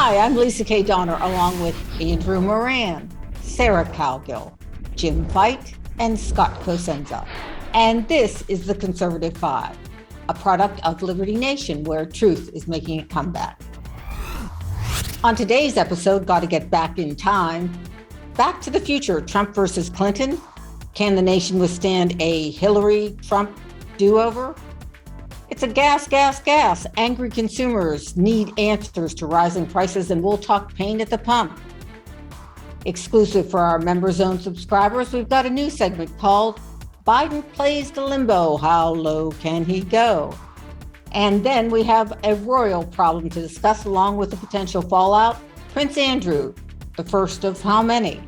Hi, I'm Lisa K. Donner, along with Andrew Moran, Sarah Cowgill, Jim Veit, and Scott Cosenza. And this is The Conservative Five, a product of Liberty Nation, where truth is making a comeback. On today's episode, got to get back in time. Back to the future, Trump versus Clinton. Can the nation withstand a Hillary-Trump do-over? It's a gas. Angry consumers need answers to rising prices, and we'll talk pain at the pump. Exclusive for our Member Zone subscribers, we've got a new segment called Biden Plays the Limbo, How Low Can He Go? And then we have a royal problem to discuss, along with the potential fallout. Prince Andrew, the first of how many?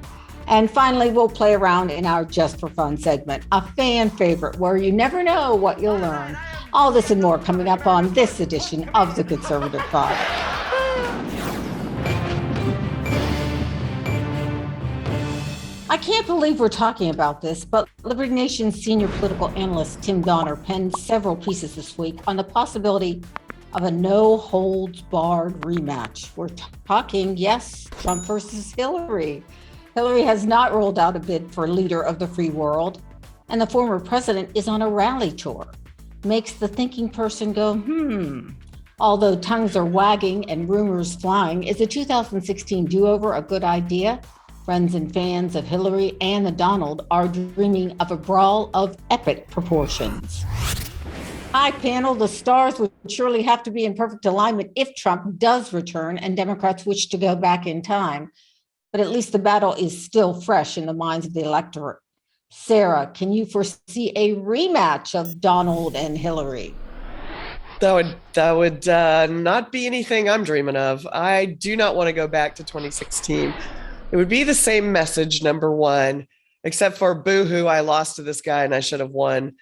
And finally, we'll play around in our Just for Fun segment, a fan favorite where you never know what you'll learn. All this and more coming up on this edition of The Conservative Five. I can't believe we're talking about this, but Liberty Nation's senior political analyst Tim Donner penned several pieces this week on the possibility of a no-holds-barred rematch. We're talking, yes, Trump versus Hillary. Hillary has not rolled out a bid for leader of the free world, and the former president is on a rally tour. Makes the thinking person go, Although tongues are wagging and rumors flying, is the 2016 do-over a good idea? Friends and fans of Hillary and the Donald are dreaming of a brawl of epic proportions. Hi, panel. The stars would surely have to be in perfect alignment if Trump does return and Democrats wish to go back in time. But at least the battle is still fresh in the minds of the electorate. Sarah, can you foresee a rematch of Donald and Hillary? That would not be anything I'm dreaming of. I do not want to go back to 2016. It would be the same message, number one, except for boo-hoo, I lost to this guy and I should have won.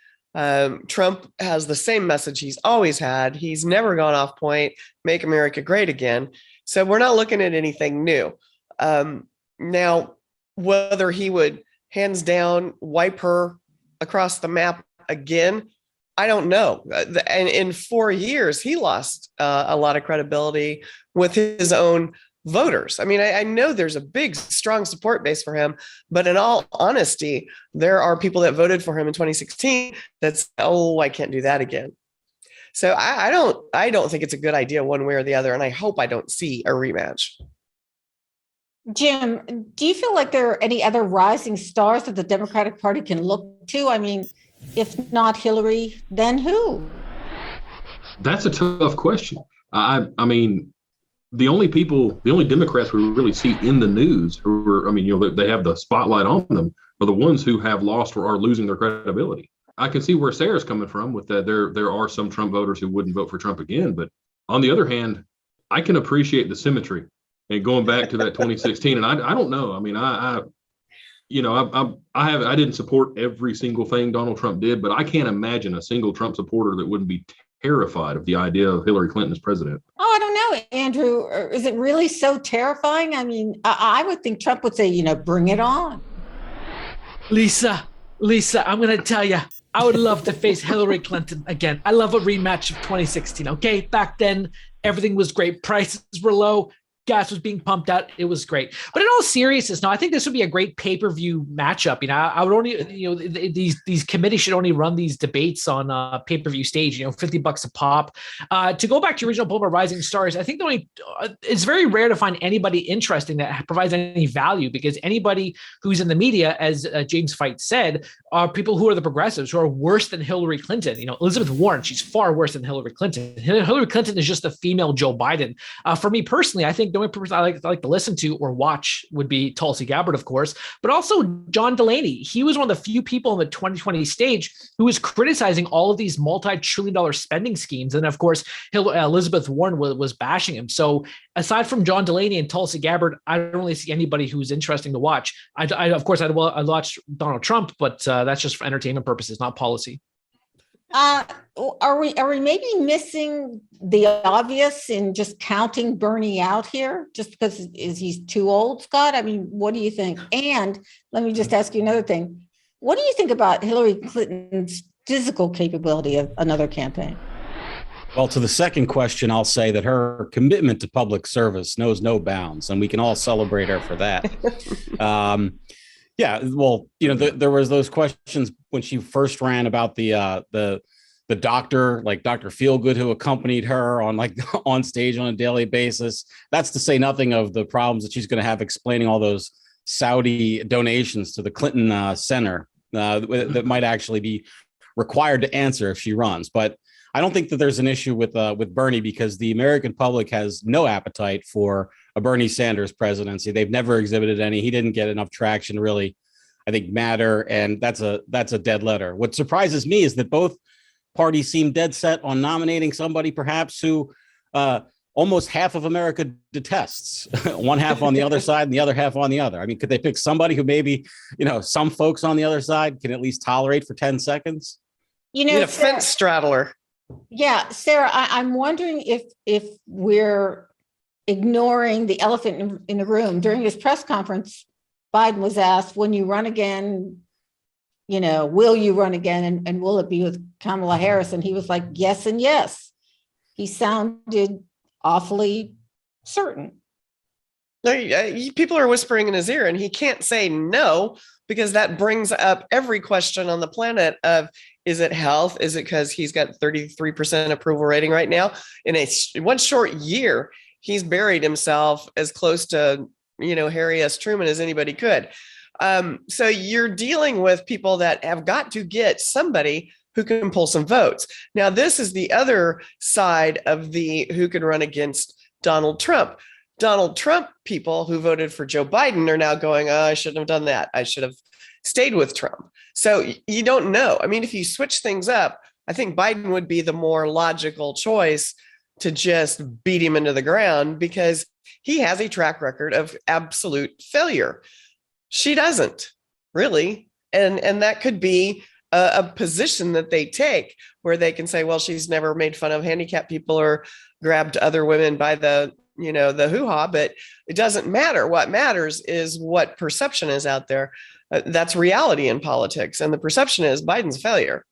Trump has the same message he's always had. He's never gone off point, make America great again. So we're not looking at anything new. Now, whether he would hands down wipe her across the map again, I don't know. And in 4 years, he lost a lot of credibility with his own voters. I mean, I know there's a big, strong support base for him, but in all honesty, there are people that voted for him in 2016 that's, I can't do that again. So I don't think it's a good idea one way or the other, and I hope I don't see a rematch. Jim, do you feel like there are any other rising stars that the Democratic Party can look to? I mean, if not Hillary, then who? That's a tough question. I mean, the only Democrats we really see in the news who are, they have the spotlight on them are the ones who have lost or are losing their credibility. I can see where Sarah's coming from with that. There are some Trump voters who wouldn't vote for Trump again. But on the other hand, I can appreciate the symmetry and going back to that 2016. And I don't know. I mean, I didn't support every single thing Donald Trump did, but I can't imagine a single Trump supporter that wouldn't be terrified of the idea of Hillary Clinton as president. Oh, I don't know, Andrew. Is it really so terrifying? I mean, I would think Trump would say, bring it on. Lisa, I'm going to tell you, I would love to face Hillary Clinton again. I love a rematch of 2016. Okay. Back then, everything was great. Prices were low. Gas was being pumped out. It was great. But in all seriousness, now I think this would be a great pay-per-view matchup. I would only, these committees should only run these debates on a pay-per-view stage, $50 a pop. To go back to your original poll about rising stars, I think it's very rare to find anybody interesting that provides any value, because anybody who's in the media, as James Veit said, are people who are the progressives, who are worse than Hillary Clinton. Elizabeth Warren, she's far worse than Hillary Clinton. Hillary Clinton is just the female Joe Biden. For me personally, I think the only person I like to listen to or watch would be Tulsi Gabbard, of course, but also John Delaney. He was one of the few people on the 2020 stage who was criticizing all of these multi-trillion-dollar spending schemes. And of course, Elizabeth Warren was bashing him. So aside from John Delaney and Tulsi Gabbard, I don't really see anybody who's interesting to watch. I'd watch Donald Trump, but that's just for entertainment purposes, not policy. Are we maybe missing the obvious in just counting Bernie out here just because he's too old, Scott? I mean, what do you think? And let me just ask you another thing. What do you think about Hillary Clinton's physical capability of another campaign? Well, to the second question, I'll say that her commitment to public service knows no bounds, and we can all celebrate her for that. Yeah, well, there was those questions when she first ran about the doctor, like Dr. Feelgood, who accompanied her on stage on a daily basis. That's to say nothing of the problems that she's going to have explaining all those Saudi donations to the Clinton Center that might actually be required to answer if she runs. But I don't think that there's an issue with Bernie, because the American public has no appetite for a Bernie Sanders presidency. They've never exhibited any. He didn't get enough traction to really, I think, matter, and that's a dead letter. What surprises me is that both parties seem dead set on nominating somebody perhaps who almost half of America detests. One half on the other side and the other half on the other. I mean, could they pick somebody who maybe, some folks on the other side can at least tolerate for 10 seconds? A fence straddler. Yeah, Sarah, I'm wondering if we're ignoring the elephant in the room. During his press conference, Biden was asked, when you run again, will you run again? And will it be with Kamala Harris? And he was like, yes and yes. He sounded awfully certain. People are whispering in his ear, and he can't say no, because that brings up every question on the planet of, is it health? Is it because he's got 33% approval rating right now? In one short year, he's buried himself as close to, Harry S. Truman as anybody could. So you're dealing with people that have got to get somebody who can pull some votes. Now, this is the other side of the who can run against Donald Trump. Donald Trump people who voted for Joe Biden are now going, oh, I shouldn't have done that. I should have stayed with Trump. So you don't know. I mean, if you switch things up, I think Biden would be the more logical choice to just beat him into the ground, because he has a track record of absolute failure. She doesn't really. And that could be a position that they take where they can say, well, she's never made fun of handicapped people or grabbed other women by the hoo-ha, but it doesn't matter. What matters is what perception is out there. That's reality in politics. And the perception is Biden's failure.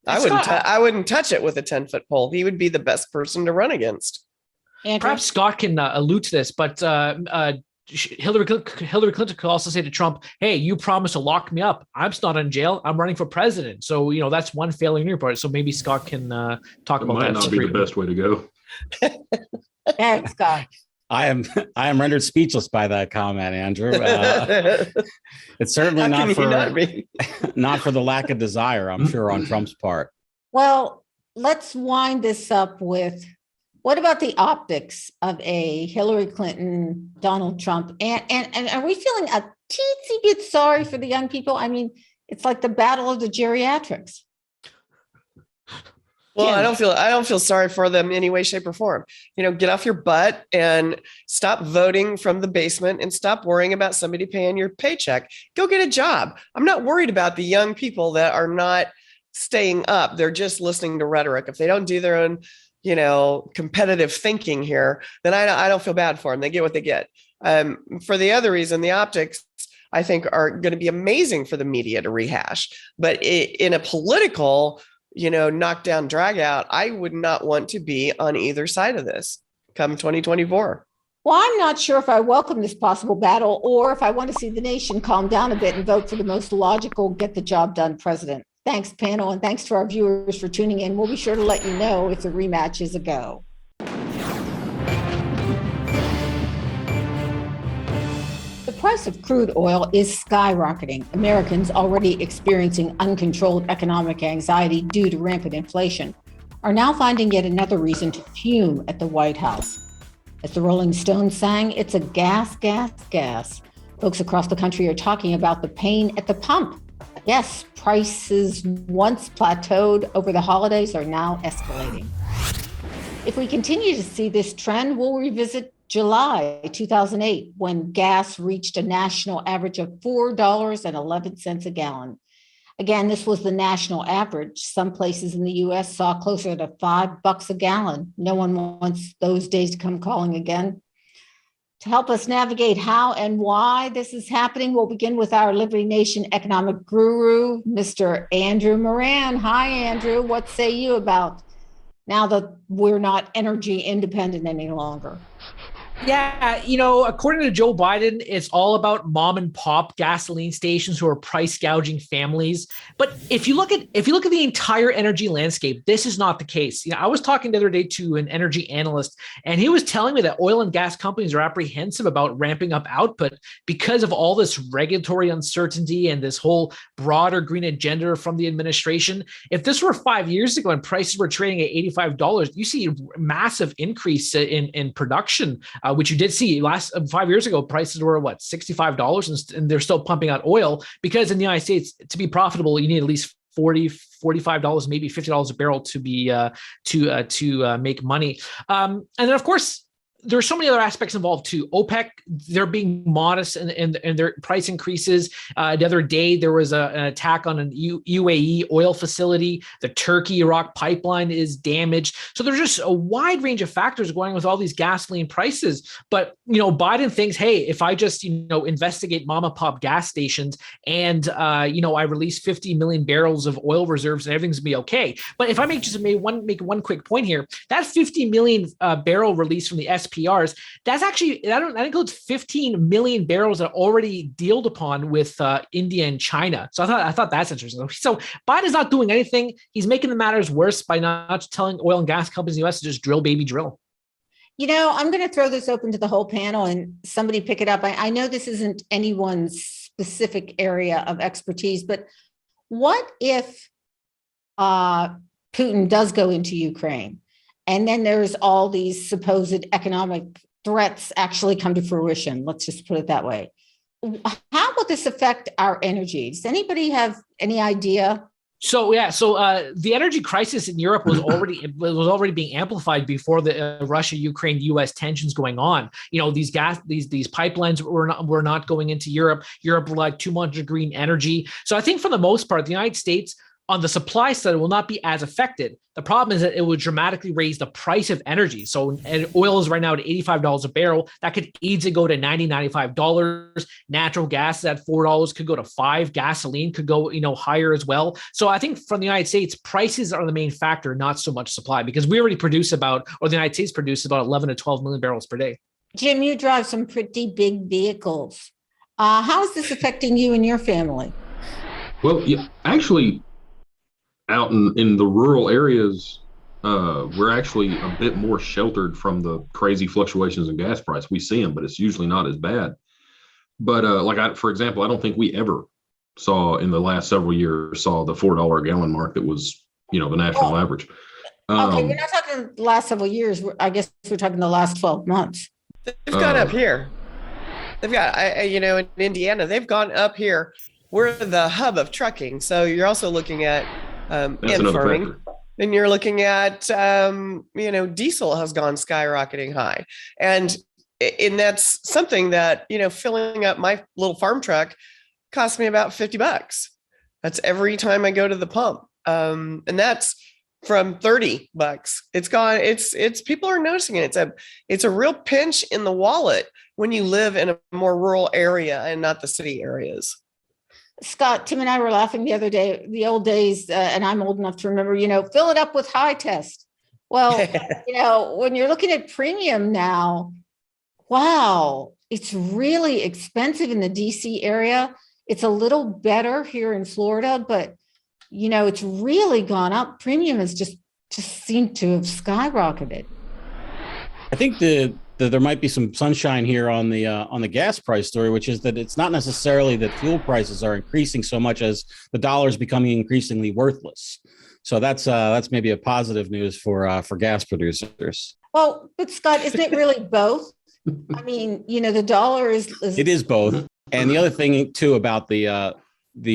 I wouldn't touch it with a 10-foot pole. He would be the best person to run against. Andrew? Perhaps Scott can allude to this, but Hillary Clinton could also say to Trump, hey, you promised to lock me up. I'm not in jail. I'm running for president. So, that's one failing in your part. So maybe Scott can talk about that. Might not be the best way to go. Thanks, Scott. I am rendered speechless by that comment, Andrew. It's certainly not for the lack of desire, I'm sure, on Trump's part. Well, let's wind this up with, what about the optics of a Hillary Clinton, Donald Trump? And are we feeling a teensy bit sorry for the young people? I mean, it's like the battle of the geriatrics. Well, I don't feel sorry for them in any way, shape, or form. Get off your butt and stop voting from the basement and stop worrying about somebody paying your paycheck. Go get a job. I'm not worried about the young people that are not staying up. They're just listening to rhetoric. If they don't do their own, competitive thinking here, then I don't feel bad for them. They get what they get. For the other reason, the optics, I think, are going to be amazing for the media to rehash. But in a political knockdown, drag out, I would not want to be on either side of this come 2024. Well, I'm not sure if I welcome this possible battle or if I want to see the nation calm down a bit and vote for the most logical, get the job done president. Thanks, panel, and thanks to our viewers for tuning in. We'll be sure to let you know if the rematch is a go. The price of crude oil is skyrocketing. Americans, already experiencing uncontrolled economic anxiety due to rampant inflation, are now finding yet another reason to fume at the White House. As the Rolling Stones sang, it's a gas, gas, gas. Folks across the country are talking about the pain at the pump. Yes, prices once plateaued over the holidays are now escalating. If we continue to see this trend, we'll revisit July 2008, when gas reached a national average of $4.11 a gallon. Again, this was the national average. Some places in the U.S. saw closer to $5 a gallon. No one wants those days to come calling again. To help us navigate how and why this is happening, we'll begin with our Liberty Nation economic guru, Mr. Andrew Moran. Hi, Andrew. What say you about now that we're not energy independent any longer? Yeah, according to Joe Biden, it's all about mom and pop gasoline stations who are price gouging families. But if you look at the entire energy landscape, this is not the case. I was talking the other day to an energy analyst, and he was telling me that oil and gas companies are apprehensive about ramping up output because of all this regulatory uncertainty and this whole broader green agenda from the administration. If this were 5 years ago and prices were trading at $85, you see a massive increase in production. Which you did see last 5 years ago, prices were what, $65, and they're still pumping out oil because in the United States, to be profitable, you need at least $45, maybe $50 a barrel to be to make money. And then of course, there are so many other aspects involved too. OPEC, they're being modest in their price increases. The other day, there was an attack on an UAE oil facility. The Turkey-Iraq pipeline is damaged. So there's just a wide range of factors going with all these gasoline prices. But, Biden thinks, hey, if I just, investigate mom and pop gas stations and, I release 50 million barrels of oil reserves and everything's gonna be okay. But if I make one quick point here, that 50 million barrel release from the SPRs, that's actually, that includes 15 million barrels that are already dealed upon with India and China. So I thought that's interesting. So Biden's not doing anything. He's making the matters worse by not telling oil and gas companies in the US to just drill, baby, drill. I'm going to throw this open to the whole panel and somebody pick it up. I know this isn't anyone's specific area of expertise, but what if Putin does go into Ukraine and then there's all these supposed economic threats actually come to fruition? Let's just put it that way. How will this affect our energy? Does anybody have any idea? So the energy crisis in Europe was already being amplified before the Russia-Ukraine-U.S. tensions going on. These pipelines were not going into Europe. Europe relied too much on green energy. So I think for the most part, the United States on the supply side will not be as affected. The problem is that it would dramatically raise the price of energy. So oil is right now at $85 a barrel. That could easily go to $90, $95. Natural gas is at $4, could go to $5. Gasoline could go, higher as well. So I think from the United States, prices are the main factor, not so much supply, because we already produce the United States produces about 11 to 12 million barrels per day. Jim, you drive some pretty big vehicles. How is this affecting you and your family? Well, yeah, actually, out in the rural areas, we're actually a bit more sheltered from the crazy fluctuations in gas price. We see them, but it's usually not as bad. But for example, I don't think we ever saw in the last several years the $4 a gallon mark that was, the national average. Okay, we're not talking the last several years. I guess we're talking the last 12 months. They've gone up here. They've got, in Indiana, they've gone up here. We're the hub of trucking. So you're also looking at and farming. And you're looking at, diesel has gone skyrocketing high. And that's something that, filling up my little farm truck costs me about $50. That's every time I go to the pump. And that's from $30. It's gone. It's people are noticing it. It's a real pinch in the wallet when you live in a more rural area and not the city areas. Scott, Tim and I were laughing the other day, the old days, and I'm old enough to remember, fill it up with high test. Well, when you're looking at premium now, wow, it's really expensive in the DC area. It's a little better here in Florida, but, it's really gone up. Premium has just seemed to have skyrocketed. I think there might be some sunshine here on the gas price story, which is that it's not necessarily that fuel prices are increasing so much as the dollar is becoming increasingly worthless. So that's maybe a positive news for gas producers. Well, but Scott, isn't it really both? I mean, the dollar is. It is both. And the other thing too about the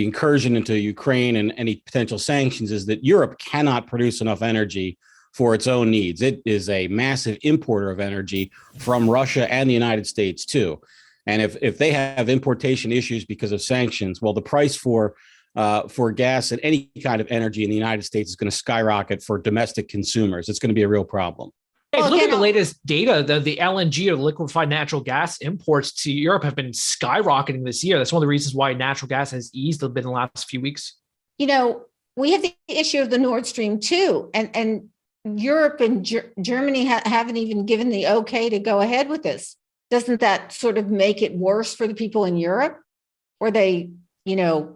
incursion into Ukraine and any potential sanctions is that Europe cannot produce enough energy for its own needs. It is a massive importer of energy from Russia and the United States too. And if they have importation issues because of sanctions, well, the price for gas and any kind of energy in the United States is going to skyrocket for domestic consumers. It's going to be a real problem. If you look at the latest data, the LNG or liquefied natural gas imports to Europe have been skyrocketing this year. That's one of the reasons why natural gas has eased a bit in the last few weeks. We have the issue of the Nord Stream 2, and Europe and Germany haven't even given the okay to go ahead with this. Doesn't that sort of make it worse for the people in Europe, where they,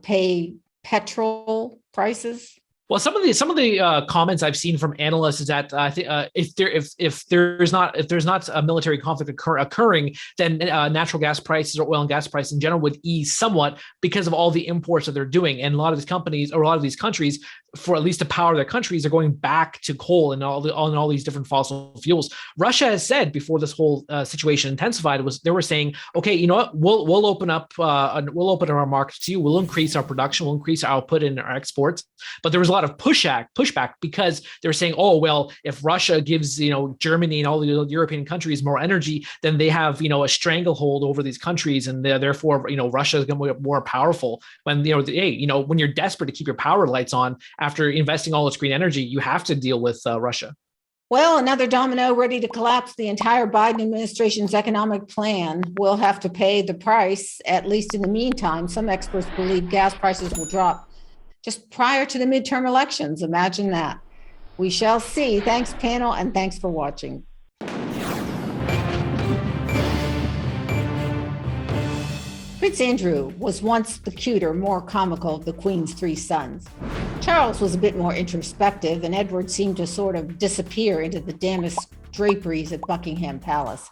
pay petrol prices? Well, some of the comments I've seen from analysts is that I think if there's not a military conflict occurring, then natural gas prices or oil and gas prices in general would ease somewhat because of all the imports that they're doing, and a lot of these companies or a lot of these countries, for at least to power their countries, are going back to coal and all these different fossil fuels. Russia has said before this whole situation intensified they were saying, okay, you know what, we'll open up our markets to you, we'll increase our production, we'll increase our output and our exports, but there was a lot of pushback because they were saying, oh, well, if Russia gives, Germany and all the European countries more energy, then they have, a stranglehold over these countries. And therefore, Russia is going to be more powerful when, when you're desperate to keep your power lights on after investing all its green energy, you have to deal with Russia. Well, another domino ready to collapse the entire Biden administration's economic plan will have to pay the price, at least in the meantime. Some experts believe gas prices will drop just prior to the midterm elections. Imagine that. We shall see. Thanks, panel, and thanks for watching. Prince Andrew was once the cuter, more comical of the Queen's three sons. Charles was a bit more introspective, and Edward seemed to sort of disappear into the damask draperies at Buckingham Palace.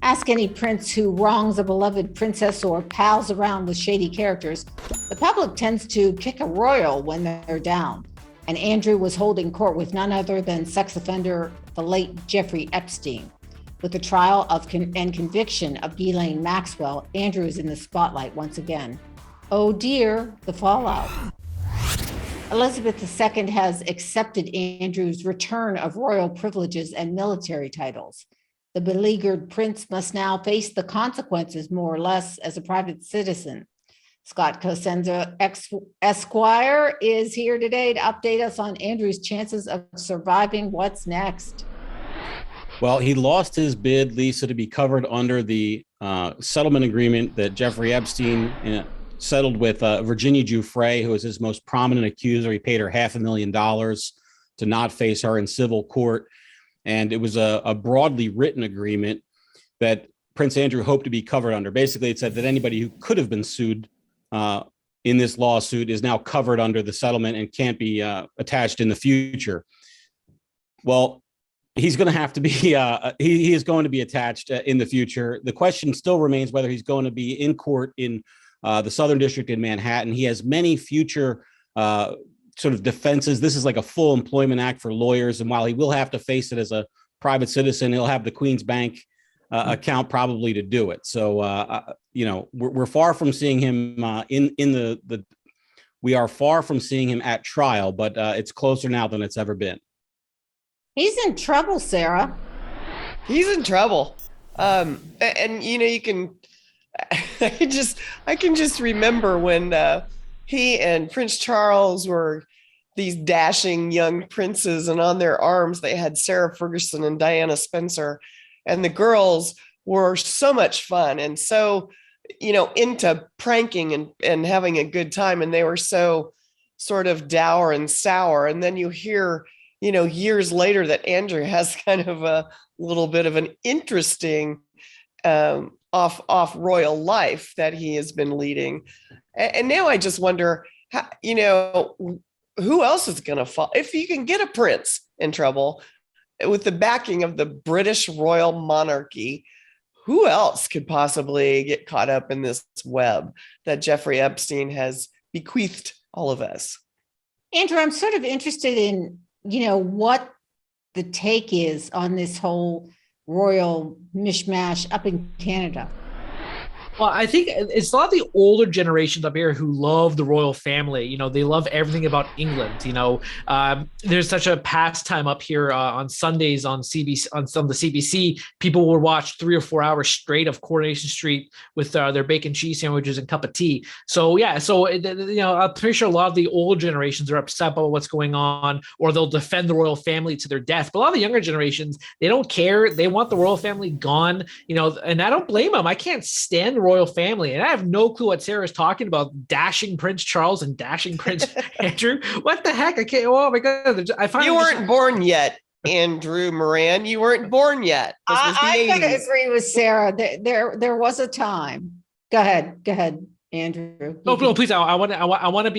Ask any prince who wrongs a beloved princess or pals around with shady characters, the public tends to kick a royal when they're down. And Andrew was holding court with none other than sex offender, the late Jeffrey Epstein. With the trial and conviction of Ghislaine Maxwell, Andrew is in the spotlight once again. Oh dear, the fallout. Elizabeth II has accepted Andrew's return of royal privileges and military titles. The beleaguered prince must now face the consequences, more or less, as a private citizen. Scott Cosenza, Esquire, is here today to update us on Andrew's chances of surviving. What's next? Well, he lost his bid, Lisa, to be covered under the settlement agreement that Jeffrey Epstein settled with Virginia Giuffre, who is his most prominent accuser. He paid her $500,000 to not face her in civil court. And it was a broadly written agreement that Prince Andrew hoped to be covered under. Basically, it said that anybody who could have been sued in this lawsuit is now covered under the settlement and can't be attached in the future. Well, he's going to have to be, he is going to be attached in the future. The question still remains whether he's going to be in court in the Southern District in Manhattan. He has many future sort of defenses. This is like a full employment act for lawyers. And while he will have to face it as a private citizen, he'll have the Queen's Bank account probably to do it. So, we're far from seeing him we are far from seeing him at trial, but it's closer now than it's ever been. He's in trouble, Sarah. He's in trouble. You can, I can just remember when he and Prince Charles were these dashing young princes, and on their arms they had Sarah Ferguson and Diana Spencer, and the girls were so much fun and so, into pranking and having a good time, and they were so sort of dour and sour. And then you hear, years later that Andrew has kind of a little bit of an interesting off royal life that he has been leading. And now I just wonder, how, who else is going to fall? If you can get a prince in trouble with the backing of the British royal monarchy, who else could possibly get caught up in this web that Jeffrey Epstein has bequeathed all of us? Andrew, I'm sort of interested in, what the take is on this whole royal mishmash up in Canada. Well, I think it's a lot of the older generations up here who love the royal family. They love everything about England. There's such a pastime up here on Sundays on CBC, on some of the CBC. People will watch 3 or 4 hours straight of Coronation Street with their bacon cheese sandwiches and cup of tea. So yeah, I'm pretty sure a lot of the older generations are upset about what's going on, or they'll defend the royal family to their death. But a lot of the younger generations, they don't care. They want the royal family gone. And I don't blame them. I can't stand the royal family, and I have no clue what Sarah's talking about. Dashing Prince Charles and dashing Prince Andrew. What the heck? I can't. Oh my God! You weren't born yet. Andrew Moran. You weren't born yet. This was the I gotta 80s. agree with Sarah. There was a time. Go ahead, Andrew. No, please. I want to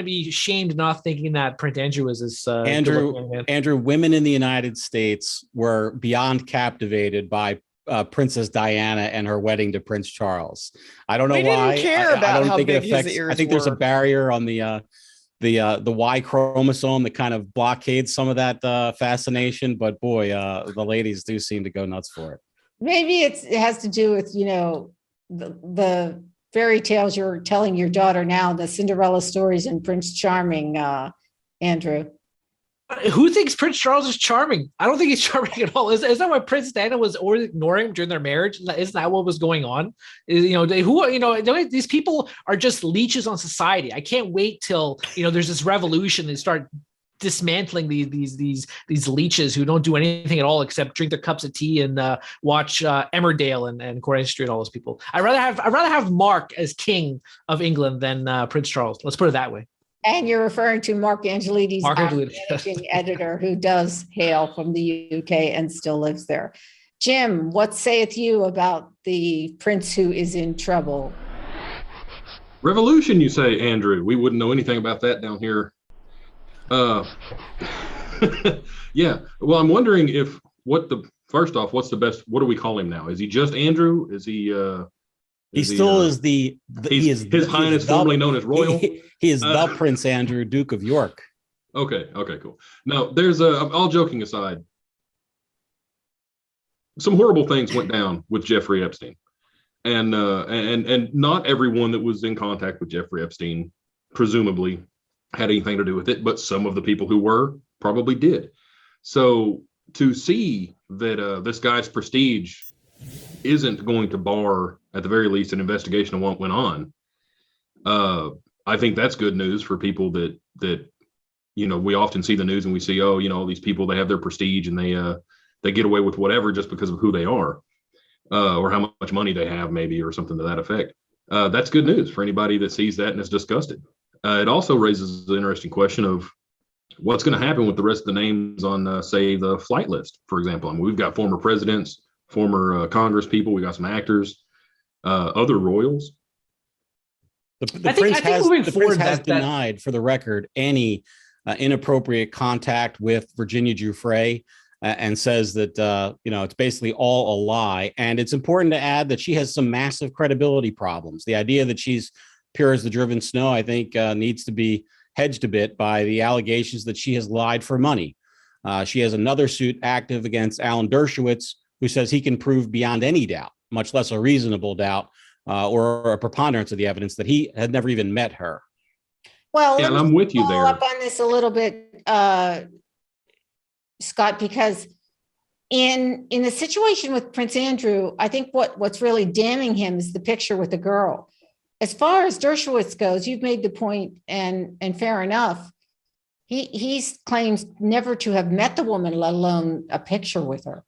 be shamed not thinking that Prince Andrew was this. Andrew, women in the United States were beyond captivated by Princess Diana and her wedding to Prince Charles. I don't know We why. didn't care I about don't how think big it his affects. ears I think there's a were. barrier on the Y chromosome that kind of blockades some of that fascination. But boy, the ladies do seem to go nuts for it. Maybe it has to do with, the fairy tales you're telling your daughter now, the Cinderella stories and Prince Charming, Andrew. Who thinks Prince Charles is charming? I don't think he's charming at all. Is that why Princess Diana was always ignoring him during their marriage? Isn't that what was going on? These people are just leeches on society. I can't wait till there's this revolution. They start dismantling these leeches who don't do anything at all except drink their cups of tea and watch Emmerdale and Coronation Street and all those people. I'd rather have Mark as king of England than Prince Charles. Let's put it that way. And you're referring to Mark Angelides, managing editor, who does hail from the UK and still lives there. Jim, what saith you about the prince who is in trouble? Revolution, you say, Andrew? We wouldn't know anything about that down here. Yeah. Well, I'm wondering first off, what's the best? What do we call him now? Is he just Andrew? Is he? He still is His Highness, formerly known as Royal. He is the Prince Andrew, Duke of York. Okay, cool. Now, all joking aside, some horrible things went down with Jeffrey Epstein, and not everyone that was in contact with Jeffrey Epstein presumably had anything to do with it, but some of the people who were probably did. So to see that this guy's prestige isn't going to bar, at the very least, an investigation of what went on, I think that's good news for people that we often see the news and we see, all these people, they have their prestige and they get away with whatever just because of who they are, or how much money they have, maybe, or something to that effect. That's good news for anybody that sees that and is disgusted. It also raises the interesting question of what's going to happen with the rest of the names on, say, the flight list, for example. I mean, we've got former presidents, former Congress people, we got some actors, other royals. The prince has denied, for the record, any inappropriate contact with Virginia Giuffre, and says that it's basically all a lie. And it's important to add that she has some massive credibility problems. The idea that she's pure as the driven snow, I think, needs to be hedged a bit by the allegations that she has lied for money. She has another suit active against Alan Dershowitz, who says he can prove beyond any doubt, much less a reasonable doubt, or a preponderance of the evidence, that he had never even met her. Well, and I'm with you there. Up on this a little bit, Scott, because in the situation with Prince Andrew, I think what's really damning him is the picture with the girl. As far as Dershowitz goes, you've made the point, and fair enough. He claims never to have met the woman, let alone a picture with her.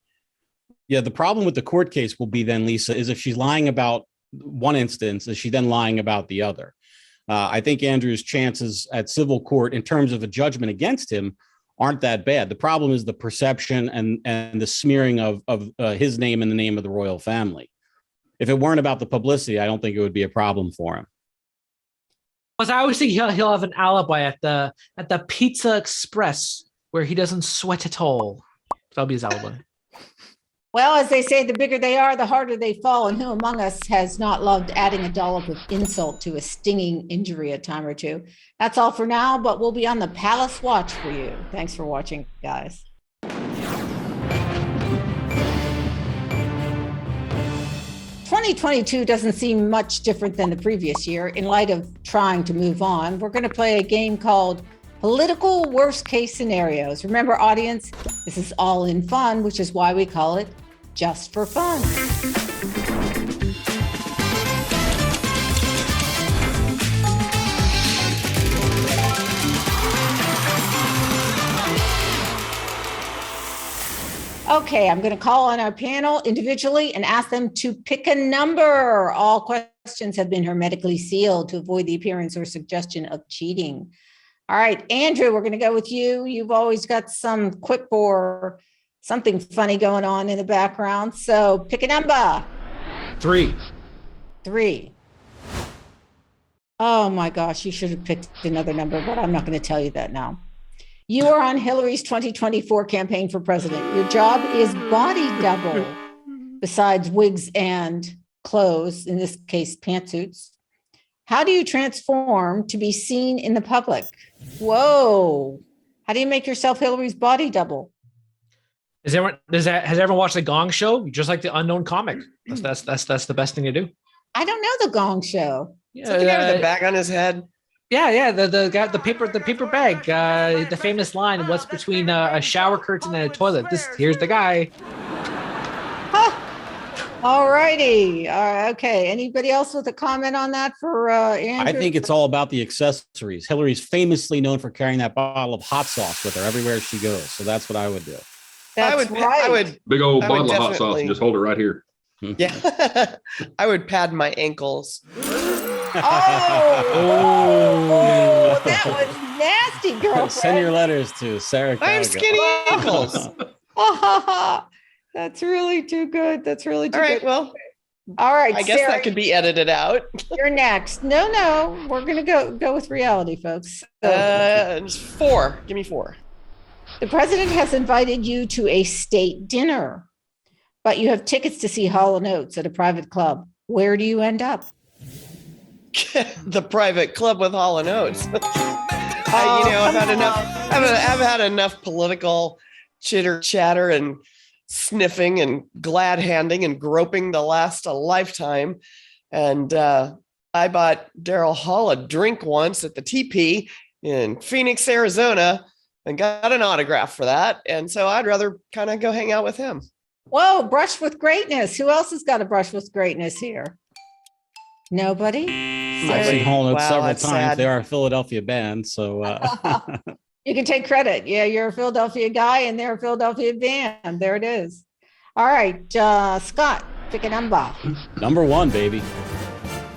Yeah, the problem with the court case will be then, Lisa, is if she's lying about one instance, is she then lying about the other? I think Andrew's chances at civil court in terms of a judgment against him aren't that bad. The problem is the perception and the smearing of his name and the name of the royal family. If it weren't about the publicity, I don't think it would be a problem for him. Plus, I always think he'll have an alibi at the Pizza Express where he doesn't sweat at all. That'll be his alibi. Well, as they say, the bigger they are, the harder they fall. And who among us has not loved adding a dollop of insult to a stinging injury a time or two? That's all for now, but we'll be on the Palace watch for you. Thanks for watching, guys. 2022 doesn't seem much different than the previous year. In light of trying to move on, we're going to play a game called Political Worst Case Scenarios. Remember, audience, this is all in fun, which is why we call it Just for Fun. Okay, I'm going to call on our panel individually and ask them to pick a number. All questions have been hermetically sealed to avoid the appearance or suggestion of cheating. All right, Andrew, we're going to go with you. You've always got some quip for something funny going on in the background. So pick a number. 3. 3. Oh my gosh, you should have picked another number, but I'm not going to tell you that now. You are on Hillary's 2024 campaign for president. Your job is body double, besides wigs and clothes, in this case, pantsuits. How do you transform to be seen in the public? Whoa. How do you make yourself Hillary's body double? Has everyone watched the Gong Show? Just like the unknown comic. That's the best thing to do. I don't know the Gong Show. Is that the guy with the bag on his head? Yeah. The guy, the paper bag. The famous line: "What's between a shower curtain and a toilet?" Here's the guy. All righty. Okay. Anybody else with a comment on that for Andrew? I think it's all about the accessories. Hillary's famously known for carrying that bottle of hot sauce with her everywhere she goes. So that's what I would do. That's right. I would Big old I bottle would of hot sauce and just hold it right here. Yeah. I would pad my ankles. Oh, that was nasty, girlfriend. Send your letters to Sarah. I have Calgill. skinny ankles. That's really too good. That's really too All right. good. Well, All right, I guess Sarah, that could be edited out. you're next. No, we're gonna go with reality, folks. So, It's 4. Give me 4. the president has invited you to a state dinner, but you have tickets to see Hall & Oates at a private club. Where do you end up? The private club with Hall and Oates. I've had enough. I've had enough political chitter chatter and sniffing and glad handing and groping to last a lifetime. And I bought Daryl Hall a drink once at the TP in Phoenix, Arizona, and got an autograph for that. And so I'd rather kind of go hang out with him. Whoa, brush with greatness. Who else has got a brush with greatness here? Nobody? I've seen Hall & Oates Wow, several that's times. sad. They are a Philadelphia band. So You can take credit. Yeah, you're a Philadelphia guy and they're a Philadelphia band. There it is. All right, Scott, pick a number. number 1, baby.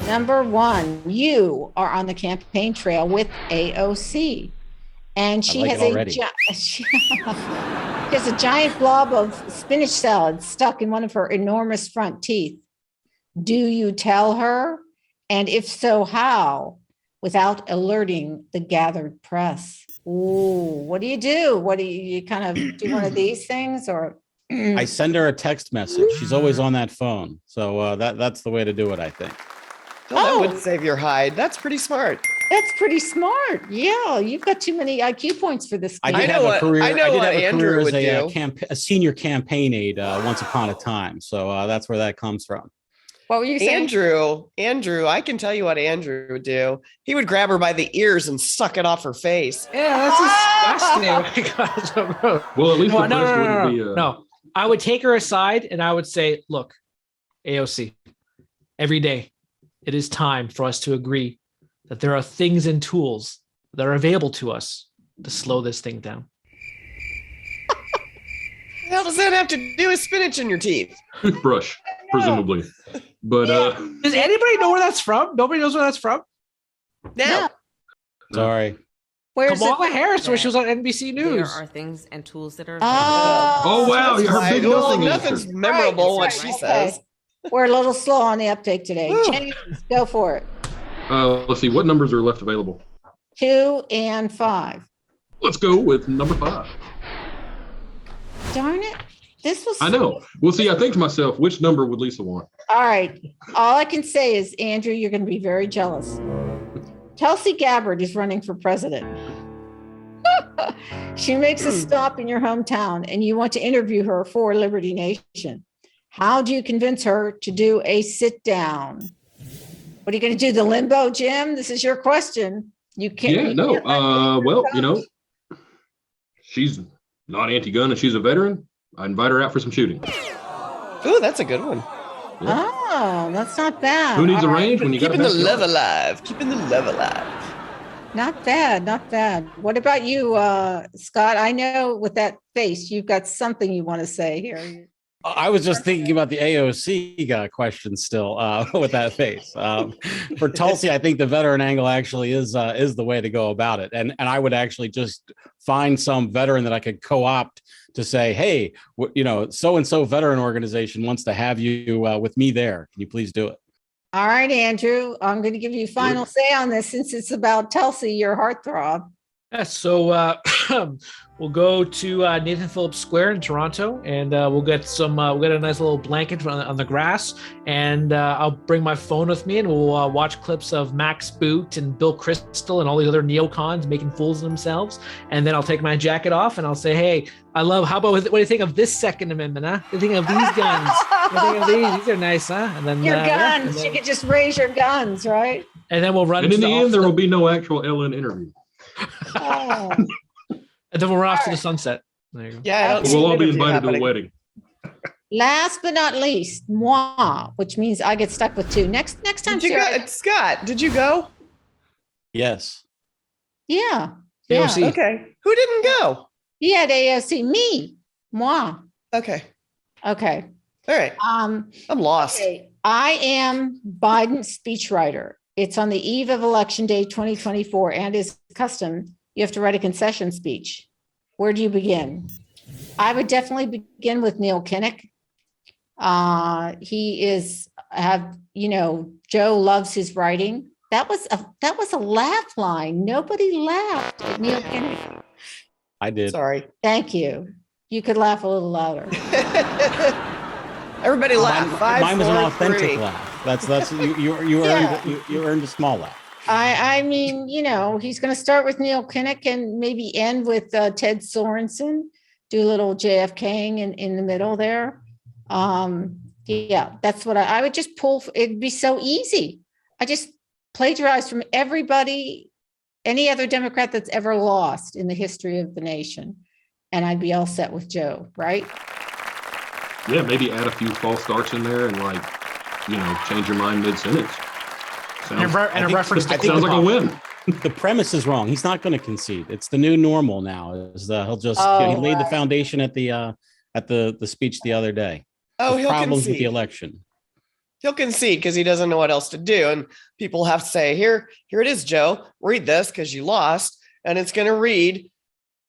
Number 1, you are on the campaign trail with AOC. And she like has it already. she has a giant blob of spinach salad stuck in one of her enormous front teeth. Do you tell her? And if so, how? Without alerting the gathered press. Ooh, what do you do? What do you kind of do one of these things or? I send her a text message. She's always on that phone. So that's the way to do it, I think. Well, that would save your hide. That's pretty smart. That's pretty smart. Yeah, you've got too many IQ points for this. I kid. did know have a what- career. I know did what have a Andrew career as would a senior campaign aide once upon a time. So that's where that comes from. What were you saying? Andrew, I can tell you what Andrew would do. He would grab her by the ears and suck it off her face. Yeah, that's disgusting. Well, at least No, the press wouldn't be. no. I would take her aside and I would say, look, AOC, every day it is time for us to agree that there are things and tools that are available to us to slow this thing down. What the hell does that have to do with spinach in your teeth? Toothbrush, presumably. But Does anybody know where that's from? Nobody knows where that's from? Now, Sorry. Where's Kamala it? Harris when she was on NBC There News. are things and tools that are oh wow, that's her why- big well, nothing nothing's answer. memorable what Right, she okay. says. We're a little slow on the uptake today. Whew. James, go for it. Let's see what numbers are left available. 2 and 5. Let's go with number 5. Darn it. This was. I know. Well, see, I think to myself, which number would Lisa want? All right. All I can say is, Andrew, you're going to be very jealous. Tulsi Gabbard is running for president. She makes a stop in your hometown and you want to interview her for Liberty Nation. How do you convince her to do a sit down? What are you going to do? The limbo, Jim? This is your question. You can't. Yeah, no. Well, she's not anti-gun and she's a veteran. I invite her out for some shooting. Ooh, that's a good one. Oh, that's not bad. Who needs a All right. range when you got a Keeping the backyard? love alive. Keeping the love alive. Not bad, not bad. What about you, Scott? I know with that face, you've got something you want to say here. I was just thinking about the AOC question still with that face. For Tulsi, I think the veteran angle actually is the way to go about it. And I would actually just find some veteran that I could co-opt to say, hey, so-and-so veteran organization wants to have you with me there. Can you please do it? All right, Andrew, I'm going to give you final say on this since it's about Tulsi, your heartthrob. Yeah, so we'll go to Nathan Phillips Square in Toronto, and we'll get a nice little blanket on the grass, and I'll bring my phone with me, and we'll watch clips of Max Boot and Bill Kristol and all these other neocons making fools of themselves, and then I'll take my jacket off and I'll say, hey, what do you think of this Second Amendment, huh? What do you think of these guns? What do you think of these? These are nice, huh? And then your guns, you could just raise your guns, right? And then we'll run. And in the end, there will be no actual Ellen interview. Oh. And then we're off to the sunset. There you go. Yeah, we'll all be invited to the wedding. Last but not least, moi, which means I get stuck with two. Next time, Sarah. Scott, did you go? Yes. Yeah. AOC. Okay. Who didn't go? He had AOC. Me. Moi. Okay. All right. I'm lost. Okay. I am Biden's speechwriter. It's on the eve of Election Day 2024, and as custom, you have to write a concession speech. Where do you begin? I would definitely begin with Neil Kinnock. Joe loves his writing. That was a laugh line. Nobody laughed at Neil Kinnock. I did. Sorry. Thank you. You could laugh a little louder. Everybody laugh. Mine was an authentic laugh. That's you earned a small laugh. I mean, he's going to start with Neil Kinnock and maybe end with Ted Sorensen, do a little JFKing in the middle there. That's what I would just pull. It'd be so easy. I just plagiarized from everybody, any other Democrat that's ever lost in the history of the nation. And I'd be all set with Joe, right? Yeah, maybe add a few false starts in there and change your mind mid-sentence. Sounds like a win. The premise is wrong. He's not going to concede. It's the new normal now. He'll just he laid the foundation at the speech the other day. Oh, he'll problems concede with the election. He'll concede because he doesn't know what else to do, and people have to say, "Here it is, Joe. Read this because you lost," and it's going to read.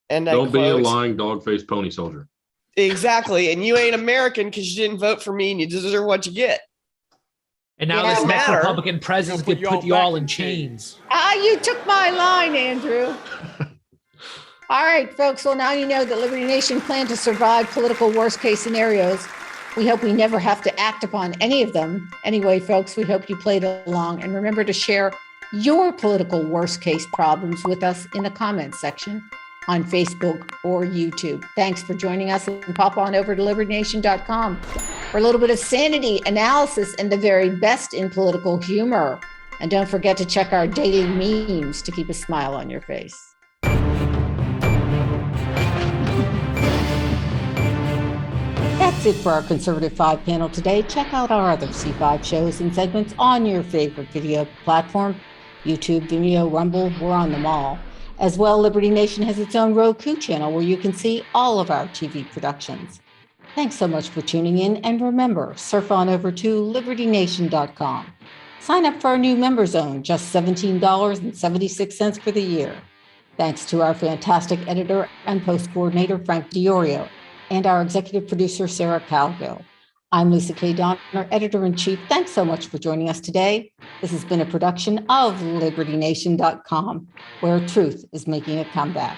And don't be a lying dog-faced pony soldier. Exactly, and you ain't American because you didn't vote for me, and you deserve what you get. And now this next Republican president could put you all in chains. You took my line, Andrew. All right, folks. Well, now you know that Liberty Nation planned to survive political worst-case scenarios. We hope we never have to act upon any of them. Anyway, folks, we hope you played along. And remember to share your political worst-case problems with us in the comments section on Facebook or YouTube. Thanks for joining us, and pop on over to libertynation.com for a little bit of sanity, analysis, and the very best in political humor. And don't forget to check our daily memes to keep a smile on your face. That's it for our Conservative 5 panel today. Check out our other C5 shows and segments on your favorite video platform, YouTube, Vimeo, Rumble. We're on them all. As well, Liberty Nation has its own Roku channel where you can see all of our TV productions. Thanks so much for tuning in, and remember, surf on over to libertynation.com. Sign up for our new member zone, just $17.76 for the year. Thanks to our fantastic editor and post coordinator, Frank Diorio, and our executive producer, Sarah Calgill. I'm Lisa K. Donner, editor-in-chief. Thanks so much for joining us today. This has been a production of libertynation.com, where truth is making a comeback.